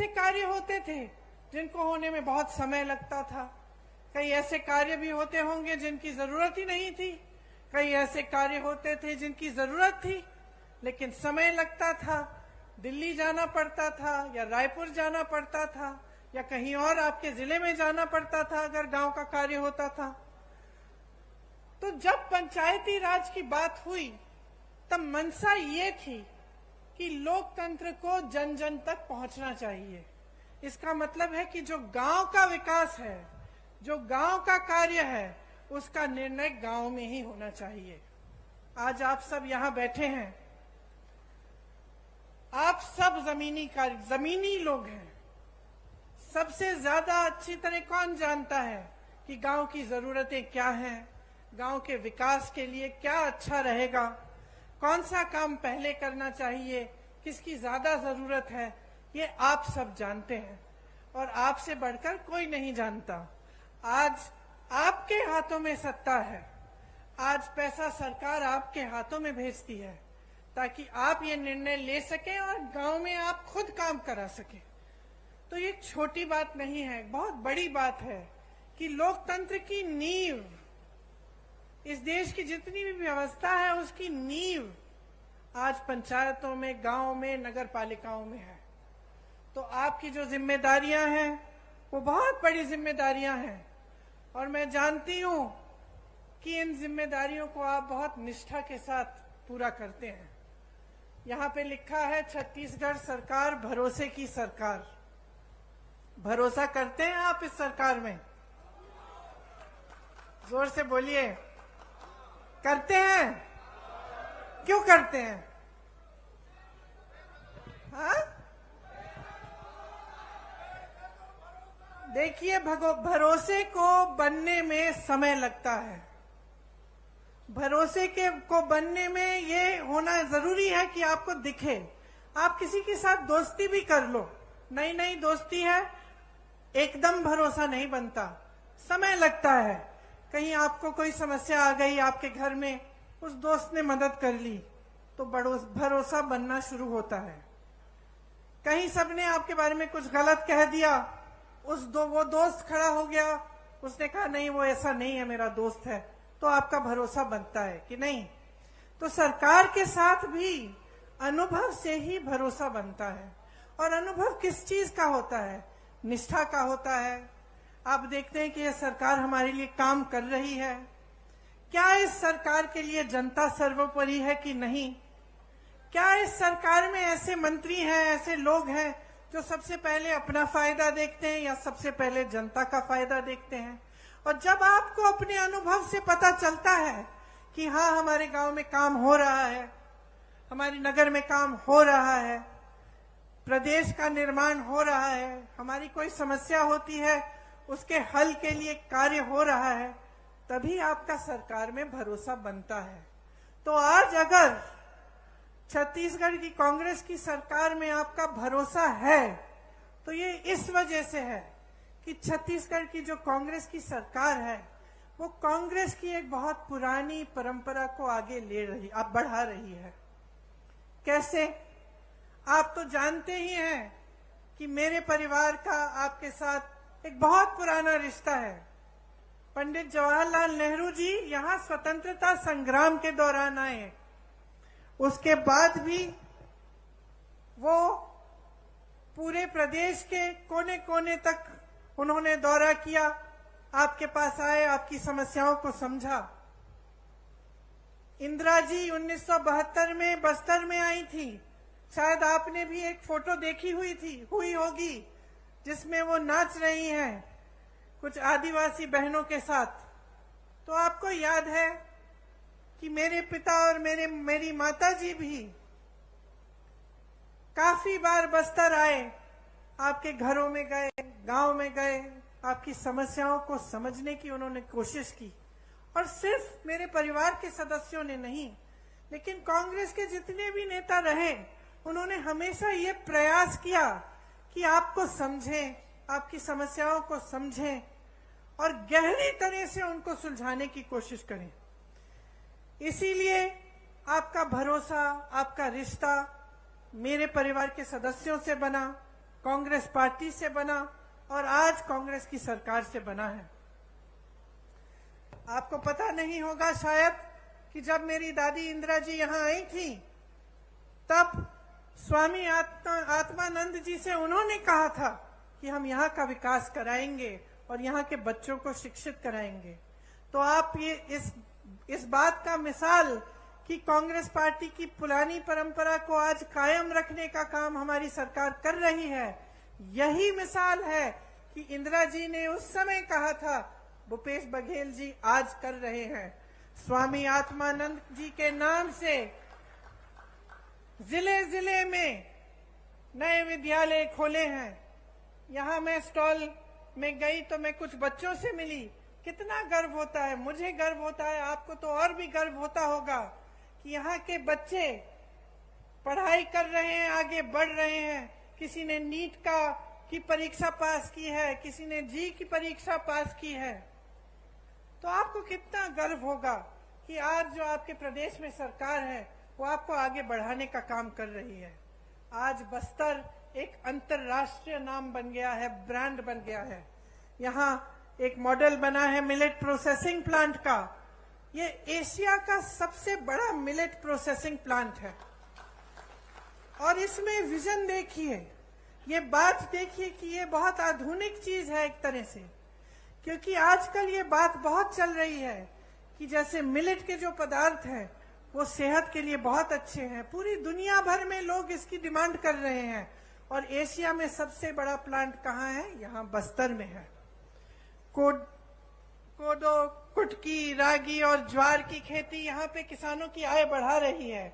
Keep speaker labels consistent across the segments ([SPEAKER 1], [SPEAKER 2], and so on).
[SPEAKER 1] ऐसे कार्य होते थे जिनको होने में बहुत समय लगता था, कई ऐसे कार्य भी होते होंगे जिनकी जरूरत ही नहीं थी, कई ऐसे कार्य होते थे जिनकी जरूरत थी लेकिन समय लगता था, दिल्ली जाना पड़ता था या रायपुर जाना पड़ता था या कहीं और आपके जिले में जाना पड़ता था अगर गांव का कार्य होता था। तो जब पंचायती राज की बात हुई तब मंशा ये थी कि लोकतंत्र को जन जन तक पहुंचना चाहिए। इसका मतलब है कि जो गांव का विकास है, जो गांव का कार्य है, उसका निर्णय गांव में ही होना चाहिए। आज आप सब यहाँ बैठे हैं, आप सब जमीनी लोग हैं। सबसे ज्यादा अच्छी तरह कौन जानता है कि गांव की जरूरतें क्या हैं, गांव के विकास के लिए क्या अच्छा रहेगा, कौन सा काम पहले करना चाहिए, किसकी ज्यादा जरूरत है, ये आप सब जानते हैं और आपसे बढ़कर कोई नहीं जानता। आज आपके हाथों में सत्ता है, आज पैसा सरकार आपके हाथों में भेजती है ताकि आप ये निर्णय ले सकें और गांव में आप खुद काम करा सकें। तो ये छोटी बात नहीं है, बहुत बड़ी बात है कि लोकतंत्र की नींव, इस देश की जितनी भी व्यवस्था है उसकी नींव आज पंचायतों में, गांव में, नगर पालिकाओं में है। तो आपकी जो जिम्मेदारियां हैं वो बहुत बड़ी जिम्मेदारियां हैं और मैं जानती हूं कि इन जिम्मेदारियों को आप बहुत निष्ठा के साथ पूरा करते हैं। यहाँ पे लिखा है छत्तीसगढ़ सरकार भरोसे की सरकार। भरोसा करते हैं आप इस सरकार में? जोर से बोलिए, करते हैं? क्यों करते हैं? हाँ, देखिए, भरोसे को बनने में समय लगता है। भरोसे को बनने में ये होना जरूरी है कि आपको दिखे। आप किसी के साथ दोस्ती भी कर लो, नई नई दोस्ती है, एकदम भरोसा नहीं बनता, समय लगता है। कहीं आपको कोई समस्या आ गई आपके घर में, उस दोस्त ने मदद कर ली तो भरोसा बनना शुरू होता है। कहीं सबने आपके बारे में कुछ गलत कह दिया, वो दोस्त खड़ा हो गया, उसने कहा नहीं वो ऐसा नहीं है, मेरा दोस्त है, तो आपका भरोसा बनता है कि नहीं। तो सरकार के साथ भी अनुभव से ही भरोसा बनता है। और अनुभव किस चीज का होता है? निष्ठा का होता है। आप देखते हैं कि यह सरकार हमारे लिए काम कर रही है। क्या इस सरकार के लिए जनता सर्वोपरि है कि नहीं? क्या इस सरकार में ऐसे मंत्री हैं, ऐसे लोग हैं जो सबसे पहले अपना फायदा देखते हैं या सबसे पहले जनता का फायदा देखते हैं? और जब आपको अपने अनुभव से पता चलता है कि हाँ हमारे गांव में काम हो रहा है, हमारे नगर में काम हो रहा है, प्रदेश का निर्माण हो रहा है, हमारी कोई समस्या होती है उसके हल के लिए कार्य हो रहा है, तभी आपका सरकार में भरोसा बनता है। तो आज अगर छत्तीसगढ़ की कांग्रेस की सरकार में आपका भरोसा है तो ये इस वजह से है कि छत्तीसगढ़ की जो कांग्रेस की सरकार है वो कांग्रेस की एक बहुत पुरानी परंपरा को आगे बढ़ा रही है। कैसे? आप तो जानते ही हैं कि मेरे परिवार का आपके साथ एक बहुत पुराना रिश्ता है। पंडित जवाहरलाल नेहरू जी यहाँ स्वतंत्रता संग्राम के दौरान आए, उसके बाद भी वो पूरे प्रदेश के कोने कोने तक उन्होंने दौरा किया, आपके पास आए, आपकी समस्याओं को समझा। इंदिरा जी 1972 में बस्तर में आई थी, शायद आपने भी एक फोटो देखी हुई होगी जिसमें वो नाच रही हैं कुछ आदिवासी बहनों के साथ। तो आपको याद है कि मेरे पिता और मेरी माता जी भी काफी बार बस्तर आए, आपके घरों में गए, गांव में गए, आपकी समस्याओं को समझने की उन्होंने कोशिश की। और सिर्फ मेरे परिवार के सदस्यों ने नहीं, लेकिन कांग्रेस के जितने भी नेता रहे उन्होंने हमेशा ये प्रयास किया कि आपको समझें, आपकी समस्याओं को समझें और गहरी तरह से उनको सुलझाने की कोशिश करें। इसीलिए आपका भरोसा, आपका रिश्ता मेरे परिवार के सदस्यों से बना, कांग्रेस पार्टी से बना और आज कांग्रेस की सरकार से बना है। आपको पता नहीं होगा शायद कि जब मेरी दादी इंदिरा जी यहाँ आई थी, तब स्वामी आत्मानंद जी से उन्होंने कहा था कि हम यहाँ का विकास कराएंगे और यहाँ के बच्चों को शिक्षित कराएंगे। तो आप ये इस बात का मिसाल कि कांग्रेस पार्टी की पुरानी परंपरा को आज कायम रखने का काम हमारी सरकार कर रही है, यही मिसाल है कि इंदिरा जी ने उस समय कहा था, भूपेश बघेल जी आज कर रहे हैं। स्वामी आत्मानंद जी के नाम से जिले जिले में नए विद्यालय खोले हैं। यहाँ मैं स्टॉल में गई तो मैं कुछ बच्चों से मिली, कितना गर्व होता है, मुझे गर्व होता है, आपको तो और भी गर्व होता होगा कि यहाँ के बच्चे पढ़ाई कर रहे हैं, आगे बढ़ रहे हैं। किसी ने नीट की परीक्षा पास की है, किसी ने जी की परीक्षा पास की है। तो आपको कितना गर्व होगा कि आज जो आपके प्रदेश में सरकार है वो आपको आगे बढ़ाने का काम कर रही है। आज बस्तर एक अंतरराष्ट्रीय नाम बन गया है, ब्रांड बन गया है। यहाँ एक मॉडल बना है मिलेट प्रोसेसिंग प्लांट का। ये एशिया का सबसे बड़ा मिलेट प्रोसेसिंग प्लांट है और इसमें विजन देखिए, ये बात देखिए कि ये बहुत आधुनिक चीज है एक तरह से, क्योंकि आजकल ये बात बहुत चल रही है कि जैसे मिलेट के जो पदार्थ हैं वो सेहत के लिए बहुत अच्छे हैं। पूरी दुनिया भर में लोग इसकी डिमांड कर रहे हैं और एशिया में सबसे बड़ा प्लांट कहाँ है? यहाँ बस्तर में है। कोदो, कुटकी, रागी और ज्वार की खेती यहाँ पे किसानों की आय बढ़ा रही है।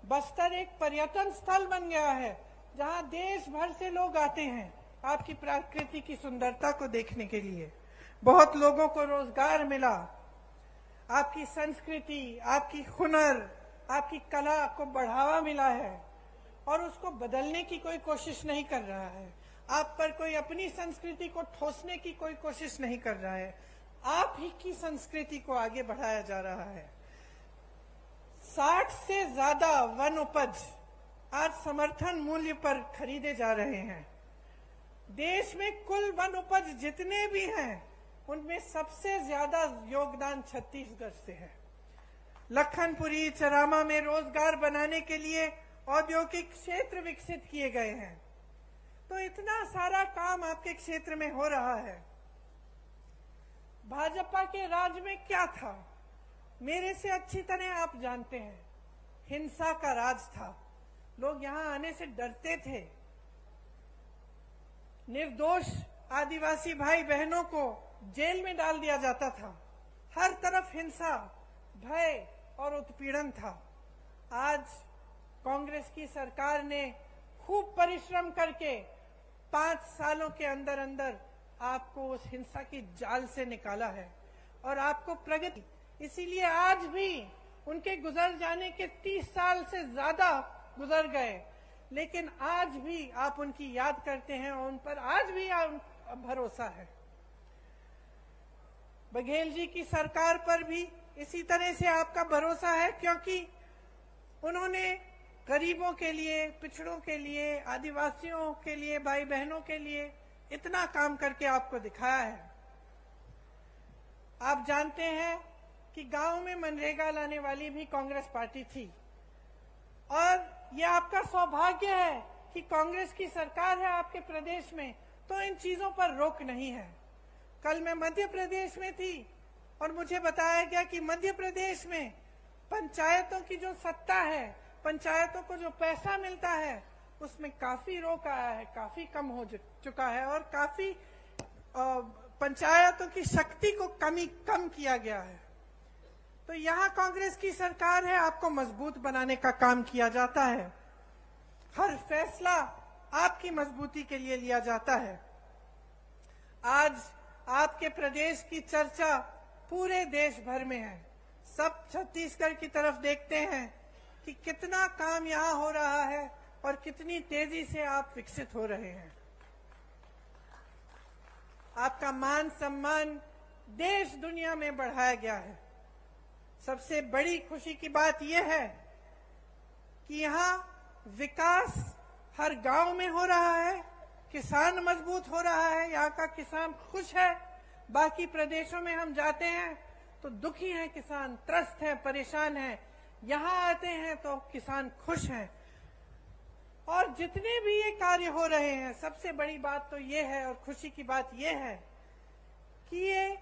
[SPEAKER 1] बस्तर एक पर्यटन स्थल बन गया है जहाँ देश भर से लोग आते हैं आपकी प्रकृति की सुंदरता को देखने के लिए। बहुत लोगों को रोजगार मिला। आपकी संस्कृति, आपकी हुनर, आपकी कला को बढ़ावा मिला है और उसको बदलने की कोई कोशिश नहीं कर रहा है। आप पर कोई अपनी संस्कृति को ठोसने की कोई कोशिश नहीं कर रहा है। आप ही की संस्कृति को आगे बढ़ाया जा रहा है। 60 से ज्यादा वन उपज आज समर्थन मूल्य पर खरीदे जा रहे हैं। देश में कुल वन उपज जितने भी हैं उनमें सबसे ज्यादा योगदान छत्तीसगढ़ से है। लखनपुरी, चरामा में रोजगार बनाने के लिए औद्योगिक क्षेत्र विकसित किए गए हैं। तो इतना सारा काम आपके क्षेत्र में हो रहा है। भाजपा के राज में क्या था? मेरे से अच्छी तरह आप जानते हैं, हिंसा का राज था। लोग यहां आने से डरते थे। निर्दोष आदिवासी भाई बहनों को जेल में डाल दिया जाता था। हर तरफ हिंसा, भय और उत्पीड़न था। आज कांग्रेस की सरकार ने खूब परिश्रम करके 5 सालों के अंदर अंदर आपको उस हिंसा की जाल से निकाला है और आपको प्रगति। इसीलिए आज भी उनके गुजर जाने के 30 साल से ज्यादा गुजर गए, लेकिन आज भी आप उनकी याद करते हैं और उन पर आज भी भरोसा है। बघेल जी की सरकार पर भी इसी तरह से आपका भरोसा है, क्योंकि उन्होंने गरीबों के लिए, पिछड़ों के लिए, आदिवासियों के लिए, भाई बहनों के लिए इतना काम करके आपको दिखाया है। आप जानते हैं कि गांव में मनरेगा लाने वाली भी कांग्रेस पार्टी थी और ये आपका सौभाग्य है कि कांग्रेस की सरकार है आपके प्रदेश में, तो इन चीजों पर रोक नहीं है। कल मैं मध्य प्रदेश में थी और मुझे बताया गया कि मध्य प्रदेश में पंचायतों की जो सत्ता है, पंचायतों को जो पैसा मिलता है, उसमें काफी रोक आया है, काफी कम हो चुका है और काफी पंचायतों की शक्ति को कम किया गया है। तो यहाँ कांग्रेस की सरकार है, आपको मजबूत बनाने का काम किया जाता है। हर फैसला आपकी मजबूती के लिए लिया जाता है। आज आपके प्रदेश की चर्चा पूरे देश भर में है। सब छत्तीसगढ़ की तरफ देखते हैं कि कितना काम यहाँ हो रहा है और कितनी तेजी से आप विकसित हो रहे हैं। आपका मान सम्मान देश दुनिया में बढ़ाया गया है। सबसे बड़ी खुशी की बात यह है कि यहाँ विकास हर गांव में हो रहा है किसान मजबूत हो रहा है, यहाँ का किसान खुश है। बाकी प्रदेशों में हम जाते हैं तो दुखी हैं किसान, त्रस्त हैं, परेशान हैं। यहाँ आते हैं तो किसान खुश हैं। और जितने भी ये कार्य हो रहे हैं, सबसे बड़ी बात तो ये है और खुशी की बात ये है कि ये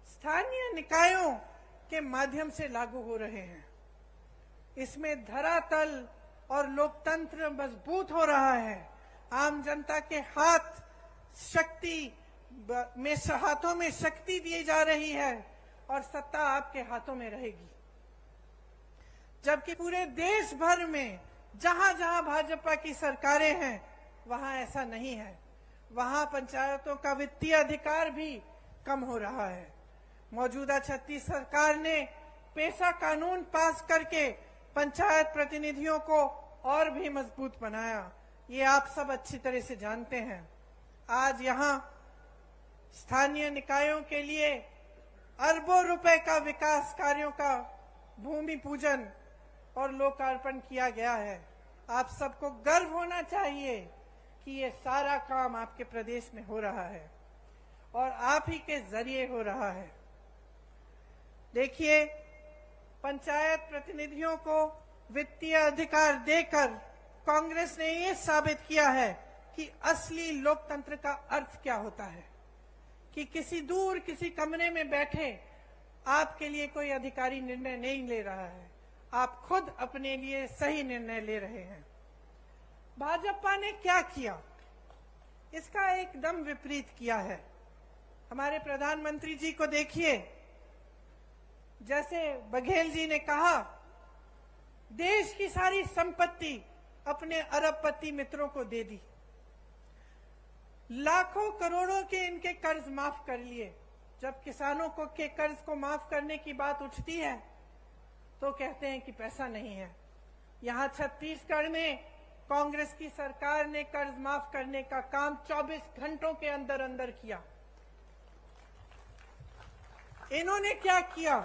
[SPEAKER 1] स्थानीय निकायों के माध्यम से लागू हो रहे हैं। इसमें धरातल और लोकतंत्र मजबूत हो रहा है। आम जनता के हाथों में शक्ति दी जा रही है और सत्ता आपके हाथों में रहेगी। जबकि पूरे देश भर में जहां जहां भाजपा की सरकारें हैं वहां ऐसा नहीं है। वहां पंचायतों का वित्तीय अधिकार भी कम हो रहा है। मौजूदा छत्तीस सरकार ने पेशा कानून पास करके पंचायत प्रतिनिधियों को और भी मजबूत बनाया। ये आप सब अच्छी तरह से जानते हैं। आज यहाँ स्थानीय निकायों के लिए अरबों रुपए का विकास कार्यों का भूमि पूजन और लोकार्पण किया गया है। आप सबको गर्व होना चाहिए कि ये सारा काम आपके प्रदेश में हो रहा है और आप ही के जरिए हो रहा है। देखिए, पंचायत प्रतिनिधियों को वित्तीय अधिकार देकर कांग्रेस ने ये साबित किया है कि असली लोकतंत्र का अर्थ क्या होता है, कि किसी कमरे में बैठे आपके लिए कोई अधिकारी निर्णय नहीं ले रहा है, आप खुद अपने लिए सही निर्णय ले रहे हैं। भाजपा ने क्या किया? इसका एकदम विपरीत किया है। हमारे प्रधानमंत्री जी को देखिए, जैसे बघेल जी ने कहा, देश की सारी संपत्ति अपने अरबपति मित्रों को दे दी, लाखों करोड़ों के इनके कर्ज माफ कर लिए। जब किसानों को के कर्ज को माफ करने की बात उठती है तो कहते हैं कि पैसा नहीं है। यहाँ छत्तीसगढ़ में कांग्रेस की सरकार ने कर्ज माफ करने का काम 24 घंटों के अंदर अंदर किया। इन्होंने क्या किया?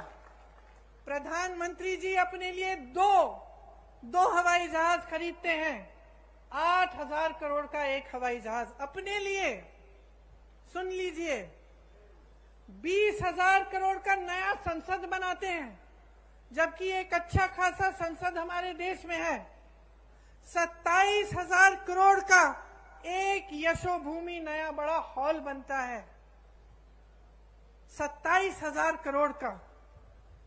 [SPEAKER 1] प्रधानमंत्री जी अपने लिए दो हवाई जहाज खरीदते हैं। 8,000 करोड़ का एक हवाई जहाज अपने लिए। सुन लीजिए, 20,000 करोड़ का नया संसद बनाते हैं, जबकि एक अच्छा खासा संसद हमारे देश में है। 27,000 करोड़ का एक यशोभूमि नया बड़ा हॉल बनता है, 27,000 करोड़ का।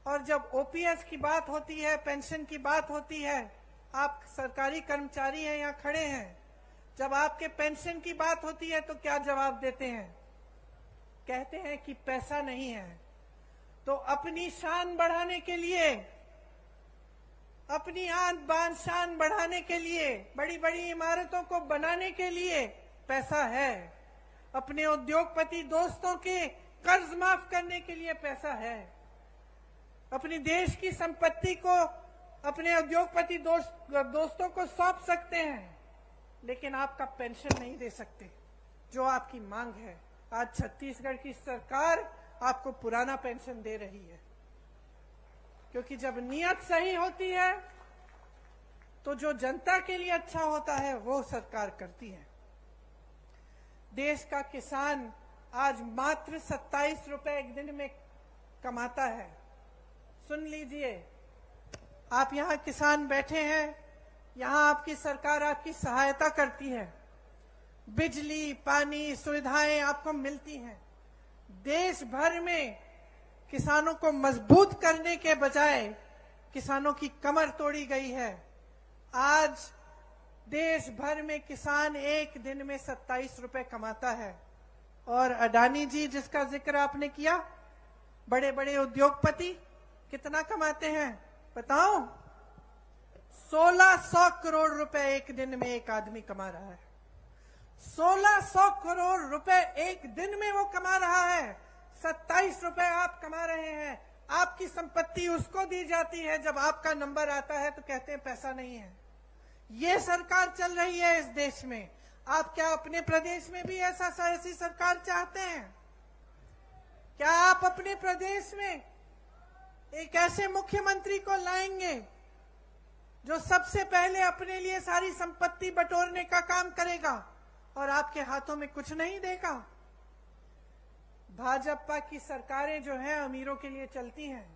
[SPEAKER 1] और जब ओपीएस की बात होती है, पेंशन की बात होती है, आप सरकारी कर्मचारी हैं, यहाँ खड़े हैं, जब आपके पेंशन की बात होती है तो क्या जवाब देते हैं? कहते हैं कि पैसा नहीं है। तो अपनी शान बढ़ाने के लिए, अपनी आन बान शान बढ़ाने के लिए, बड़ी बड़ी इमारतों को बनाने के लिए पैसा है। अपने उद्योगपति दोस्तों के कर्ज माफ करने के लिए पैसा है। अपनी देश की संपत्ति को अपने उद्योगपति दोस्तों को सौंप सकते हैं, लेकिन आपका पेंशन नहीं दे सकते, जो आपकी मांग है। आज छत्तीसगढ़ की सरकार आपको पुराना पेंशन दे रही है, क्योंकि जब नियत सही होती है तो जो जनता के लिए अच्छा होता है वो सरकार करती है। देश का किसान आज मात्र 27 रुपए एक दिन में कमाता है। सुन लीजिए, आप यहाँ किसान बैठे हैं, यहाँ आपकी सरकार आपकी सहायता करती है, बिजली पानी सुविधाएं आपको मिलती हैं। देश भर में किसानों को मजबूत करने के बजाय किसानों की कमर तोड़ी गई है। आज देश भर में किसान एक दिन में 27 रुपए कमाता है। और अडानी जी, जिसका जिक्र आपने किया, बड़े बड़े उद्योगपति कितना कमाते हैं बताओ? 1600 करोड़ रुपए एक दिन में एक आदमी कमा रहा है। 1600 करोड़ रुपए एक दिन में वो कमा रहा है। 27 रुपए आप कमा रहे हैं। आपकी संपत्ति उसको दी जाती है, जब आपका नंबर आता है तो कहते हैं पैसा नहीं है। ये सरकार चल रही है इस देश में। आप क्या अपने प्रदेश में भी ऐसी सरकार चाहते हैं? क्या आप अपने प्रदेश में एक ऐसे मुख्यमंत्री को लाएंगे जो सबसे पहले अपने लिए सारी संपत्ति बटोरने का काम करेगा और आपके हाथों में कुछ नहीं देगा। भाजपा की सरकारें जो है अमीरों के लिए चलती हैं,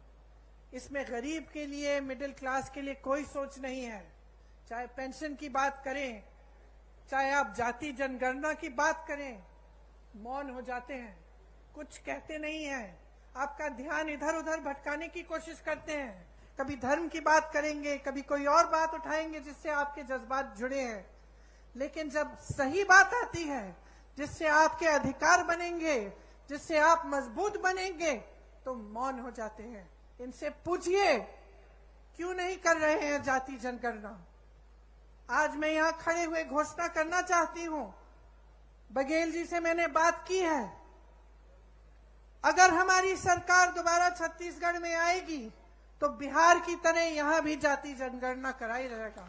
[SPEAKER 1] इसमें गरीब के लिए, मिडिल क्लास के लिए कोई सोच नहीं है। चाहे पेंशन की बात करें, चाहे आप जाति जनगणना की बात करें, मौन हो जाते हैं, कुछ कहते नहीं हैं। आपका ध्यान इधर उधर भटकाने की कोशिश करते हैं। कभी धर्म की बात करेंगे, कभी कोई और बात उठाएंगे जिससे आपके जज्बात जुड़े हैं। लेकिन जब सही बात आती है, जिससे आपके अधिकार बनेंगे, जिससे आप मजबूत बनेंगे, तो मौन हो जाते हैं। इनसे पूछिए क्यों नहीं कर रहे हैं जाति जनगणना। आज मैं यहां खड़े हुए घोषणा करना चाहती हूं, बघेल जी से मैंने बात की है, अगर हमारी सरकार दोबारा छत्तीसगढ़ में आएगी तो बिहार की तरह यहां भी जाति जनगणना कराई रहेगा।